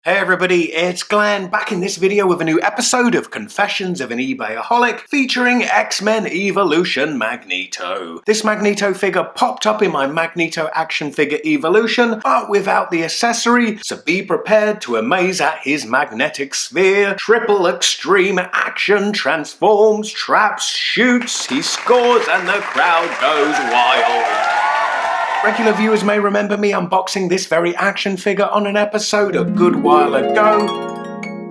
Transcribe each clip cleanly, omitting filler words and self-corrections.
Hey everybody, it's Glenn, back in this video with a new episode of Confessions of an Ebayaholic featuring X-Men Evolution Magneto. This Magneto figure popped up in my Magneto action figure evolution, but without the accessory, so be prepared to amaze at his magnetic sphere. Triple extreme action, transforms, traps, shoots, he scores and the crowd goes wild. Regular viewers may remember me unboxing this very action figure on an episode a good while ago.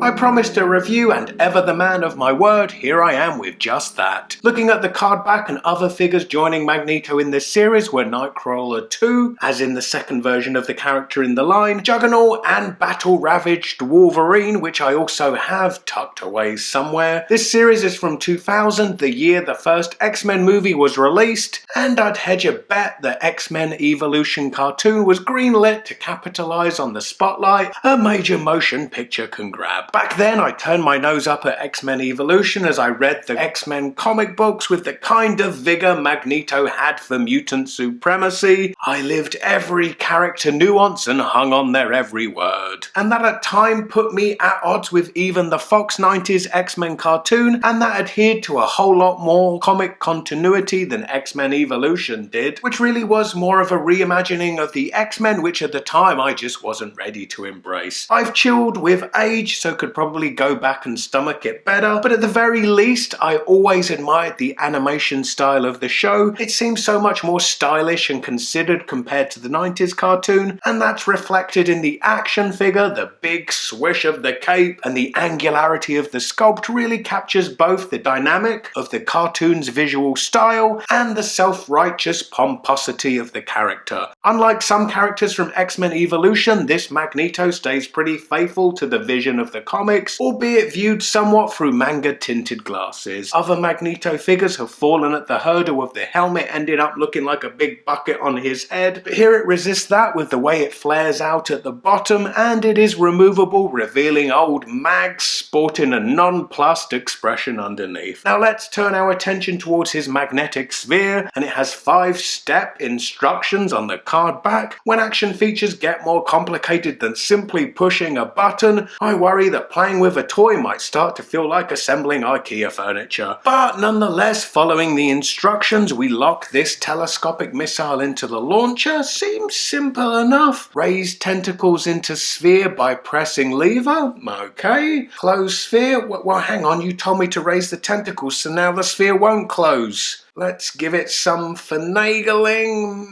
I promised a review and ever the man of my word, here I am with just that. Looking at the card back and other figures joining Magneto in this series were Nightcrawler 2, as in the second version of the character in the line, Juggernaut and battle-ravaged Wolverine, which I also have tucked away somewhere. This series is from 2000, the year the first X-Men movie was released, and I'd hedge a bet the X-Men Evolution cartoon was greenlit to capitalise on the spotlight a major motion picture can grab. Back then, I turned my nose up at X-Men Evolution as I read the X-Men comic books with the kind of vigour Magneto had for mutant supremacy. I lived every character nuance and hung on their every word. And that at time put me at odds with even the Fox 90s X-Men cartoon, and that adhered to a whole lot more comic continuity than X-Men Evolution did, which really was more of a reimagining of the X-Men, which at the time I just wasn't ready to embrace. I've chilled with age, so could probably go back and stomach it better, but at the very least I always admired the animation style of the show. It seems so much more stylish and considered compared to the 90s cartoon, and that's reflected in the action figure. The big swish of the cape and the angularity of the sculpt really captures both the dynamic of the cartoon's visual style and the self-righteous pomposity of the character. Unlike some characters from X-Men Evolution, this Magneto stays pretty faithful to the vision of the comics, albeit viewed somewhat through manga-tinted glasses. Other Magneto figures have fallen at the hurdle of the helmet ending up looking like a big bucket on his head, but here it resists that with the way it flares out at the bottom, and it is removable, revealing old Mags sporting a nonplussed expression underneath. Now let's turn our attention towards his magnetic sphere, and it has 5-step instructions on the card back. When action features get more complicated than simply pushing a button, I worry that playing with a toy might start to feel like assembling IKEA furniture. But nonetheless, following the instructions, we lock this telescopic missile into the launcher. Seems simple enough. Raise tentacles into sphere by pressing lever. Okay. Close sphere. Well, hang on, you told me to raise the tentacles, so now the sphere won't close. Let's give it some finagling.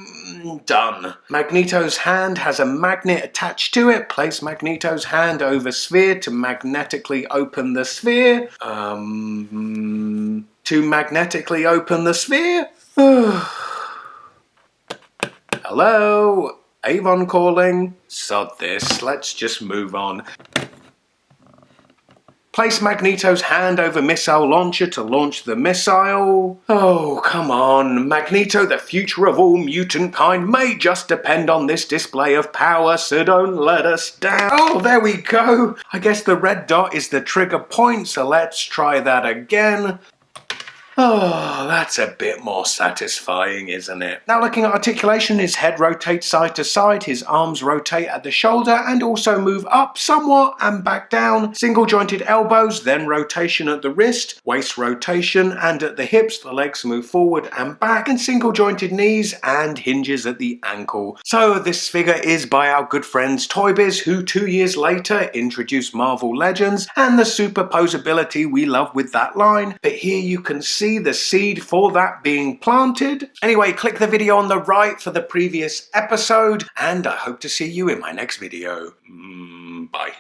Done. Magneto's hand has a magnet attached to it. Place Magneto's hand over sphere to magnetically open the sphere. To magnetically open the sphere. Hello? Avon calling? Sod this. Let's just move on. Place Magneto's hand over missile launcher to launch the missile. Oh, come on. Magneto, the future of all mutant kind, may just depend on this display of power, so don't let us down. Oh, there we go. I guess the red dot is the trigger point, so let's try that again. Oh, that's a bit more satisfying, isn't it? Now looking at articulation, his head rotates side to side, his arms rotate at the shoulder and also move up somewhat and back down. Single jointed elbows, then rotation at the wrist, waist rotation, and at the hips the legs move forward and back, and single jointed knees and hinges at the ankle. So this figure is by our good friends Toy Biz, who 2 years later introduced Marvel Legends and the superposability we love with that line. But here you can see the seed for that being planted. Anyway, click the video on the right for the previous episode, and I hope to see you in my next video. Bye.